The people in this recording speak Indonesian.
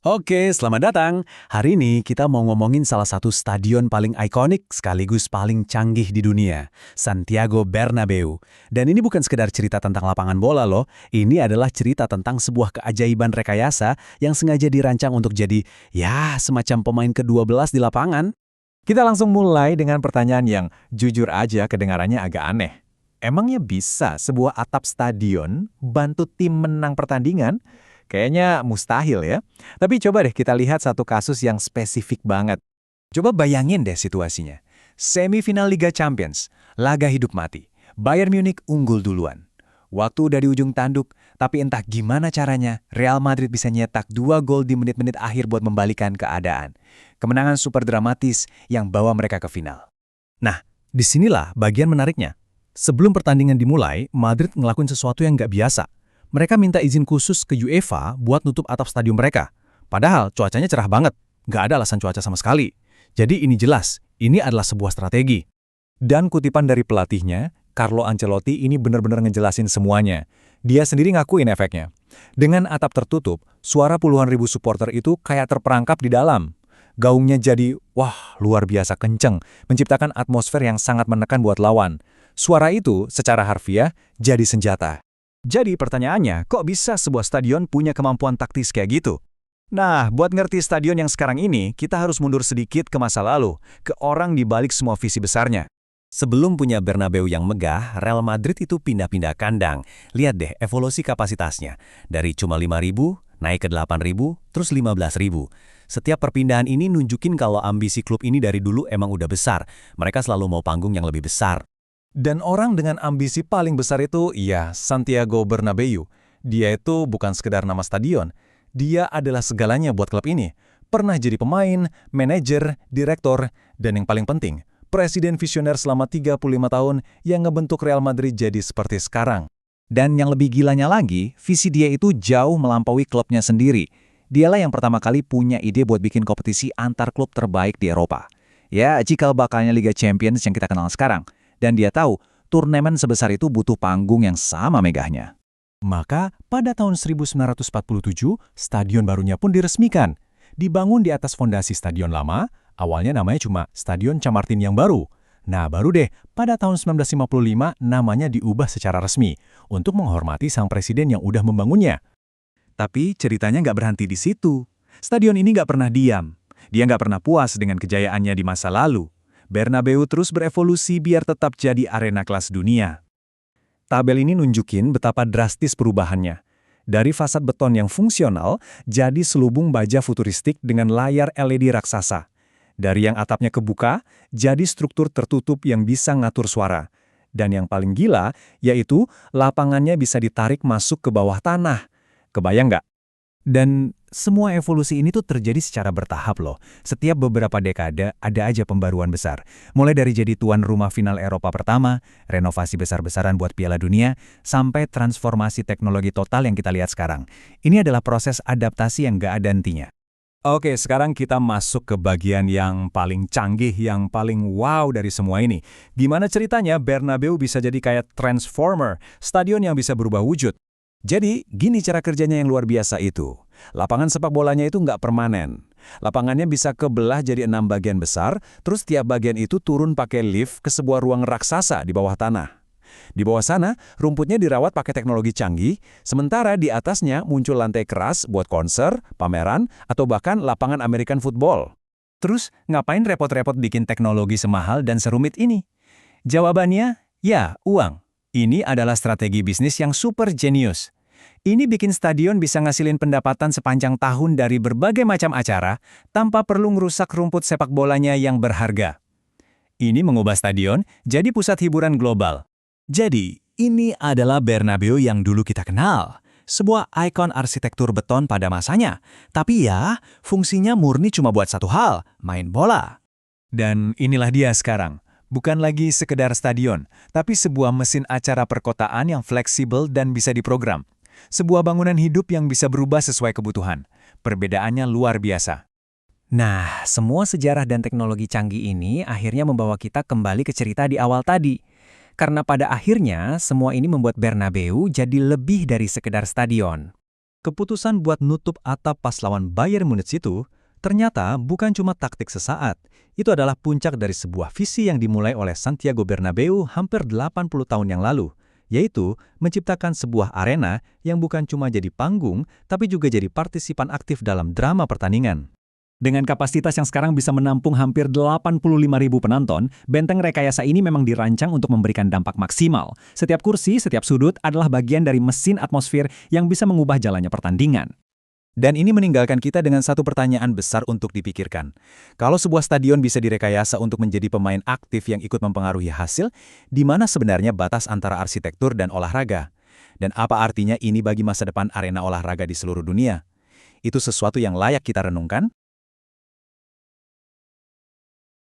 Oke, selamat datang. Hari ini kita mau ngomongin salah satu stadion paling ikonik sekaligus paling canggih di dunia, Santiago Bernabeu. Dan ini bukan sekedar cerita tentang lapangan bola loh, ini adalah cerita tentang sebuah keajaiban rekayasa yang sengaja dirancang untuk jadi, ya, semacam pemain ke-12 di lapangan. Kita langsung mulai dengan pertanyaan yang jujur aja kedengarannya agak aneh. Emangnya bisa sebuah atap stadion bantu tim menang pertandingan? Kayaknya mustahil ya. Tapi coba deh kita lihat satu kasus yang spesifik banget. Coba bayangin deh situasinya. Semifinal Liga Champions, laga hidup mati. Bayern Munich unggul duluan. Waktu udah di ujung tanduk, tapi entah gimana caranya, Real Madrid bisa nyetak 2 gol di menit-menit akhir buat membalikan keadaan. Kemenangan super dramatis yang bawa mereka ke final. Nah, disinilah bagian menariknya. Sebelum pertandingan dimulai, Madrid ngelakuin sesuatu yang nggak biasa. Mereka minta izin khusus ke UEFA buat nutup atap stadion mereka. Padahal cuacanya cerah banget, nggak ada alasan cuaca sama sekali. Jadi ini jelas, ini adalah sebuah strategi. Dan kutipan dari pelatihnya, Carlo Ancelotti ini benar-benar ngejelasin semuanya. Dia sendiri ngakuin efeknya. Dengan atap tertutup, suara puluhan ribu supporter itu kayak terperangkap di dalam. Gaungnya jadi, wah, luar biasa kenceng, menciptakan atmosfer yang sangat menekan buat lawan. Suara itu, secara harfiah, jadi senjata. Jadi pertanyaannya, kok bisa sebuah stadion punya kemampuan taktis kayak gitu? Nah, buat ngerti stadion yang sekarang ini, kita harus mundur sedikit ke masa lalu, ke orang di balik semua visi besarnya. Sebelum punya Bernabeu yang megah, Real Madrid itu pindah-pindah kandang. Lihat deh evolusi kapasitasnya. Dari cuma 5.000, naik ke 8.000, terus 15.000. Setiap perpindahan ini nunjukin kalau ambisi klub ini dari dulu emang udah besar. Mereka selalu mau panggung yang lebih besar. Dan orang dengan ambisi paling besar itu, ya, Santiago Bernabeu. Dia itu bukan sekedar nama stadion. Dia adalah segalanya buat klub ini. Pernah jadi pemain, manajer, direktor, dan yang paling penting, presiden visioner selama 35 tahun yang ngebentuk Real Madrid jadi seperti sekarang. Dan yang lebih gilanya lagi, visi dia itu jauh melampaui klubnya sendiri. Dialah yang pertama kali punya ide buat bikin kompetisi antar klub terbaik di Eropa. Ya, cikal bakalnya Liga Champions yang kita kenal sekarang. Dan dia tahu, turnamen sebesar itu butuh panggung yang sama megahnya. Maka, pada tahun 1947, stadion barunya pun diresmikan. Dibangun di atas fondasi stadion lama, awalnya namanya cuma Stadion Chamartín yang baru. Nah, baru deh, pada tahun 1955 namanya diubah secara resmi untuk menghormati sang presiden yang udah membangunnya. Tapi ceritanya nggak berhenti di situ. Stadion ini nggak pernah diam. Dia nggak pernah puas dengan kejayaannya di masa lalu. Bernabeu terus berevolusi biar tetap jadi arena kelas dunia. Tabel ini nunjukin betapa drastis perubahannya. Dari fasad beton yang fungsional, jadi selubung baja futuristik dengan layar LED raksasa. Dari yang atapnya kebuka, jadi struktur tertutup yang bisa ngatur suara. Dan yang paling gila, yaitu lapangannya bisa ditarik masuk ke bawah tanah. Kebayang nggak? Dan semua evolusi ini tuh terjadi secara bertahap loh. Setiap beberapa dekade ada aja pembaruan besar. Mulai dari jadi tuan rumah final Eropa pertama, renovasi besar-besaran buat Piala Dunia, sampai transformasi teknologi total yang kita lihat sekarang. Ini adalah proses adaptasi yang nggak ada hentinya. Oke, sekarang kita masuk ke bagian yang paling canggih, yang paling wow dari semua ini. Gimana ceritanya Bernabeu bisa jadi kayak Transformer, stadion yang bisa berubah wujud? Jadi, gini cara kerjanya yang luar biasa itu. Lapangan sepak bolanya itu nggak permanen. Lapangannya bisa kebelah jadi 6 bagian besar, terus tiap bagian itu turun pakai lift ke sebuah ruang raksasa di bawah tanah. Di bawah sana, rumputnya dirawat pakai teknologi canggih, sementara di atasnya muncul lantai keras buat konser, pameran, atau bahkan lapangan American football. Terus, ngapain repot-repot bikin teknologi semahal dan serumit ini? Jawabannya, ya, uang. Ini adalah strategi bisnis yang super jenius. Ini bikin stadion bisa ngasilin pendapatan sepanjang tahun dari berbagai macam acara tanpa perlu ngerusak rumput sepak bolanya yang berharga. Ini mengubah stadion jadi pusat hiburan global. Jadi, ini adalah Bernabeu yang dulu kita kenal. Sebuah ikon arsitektur beton pada masanya. Tapi ya, fungsinya murni cuma buat satu hal, main bola. Dan inilah dia sekarang. Bukan lagi sekedar stadion, tapi sebuah mesin acara perkotaan yang fleksibel dan bisa diprogram. Sebuah bangunan hidup yang bisa berubah sesuai kebutuhan. Perbedaannya luar biasa. Nah, semua sejarah dan teknologi canggih ini akhirnya membawa kita kembali ke cerita di awal tadi. Karena pada akhirnya, semua ini membuat Bernabeu jadi lebih dari sekedar stadion. Keputusan buat nutup atap pas lawan Bayern Munich itu ternyata bukan cuma taktik sesaat. Itu adalah puncak dari sebuah visi yang dimulai oleh Santiago Bernabeu hampir 80 tahun yang lalu, yaitu menciptakan sebuah arena yang bukan cuma jadi panggung, tapi juga jadi partisipan aktif dalam drama pertandingan. Dengan kapasitas yang sekarang bisa menampung hampir 85.000 penonton, benteng rekayasa ini memang dirancang untuk memberikan dampak maksimal. Setiap kursi, setiap sudut adalah bagian dari mesin atmosfer yang bisa mengubah jalannya pertandingan. Dan ini meninggalkan kita dengan satu pertanyaan besar untuk dipikirkan. Kalau sebuah stadion bisa direkayasa untuk menjadi pemain aktif yang ikut mempengaruhi hasil, di mana sebenarnya batas antara arsitektur dan olahraga? Dan apa artinya ini bagi masa depan arena olahraga di seluruh dunia? Itu sesuatu yang layak kita renungkan.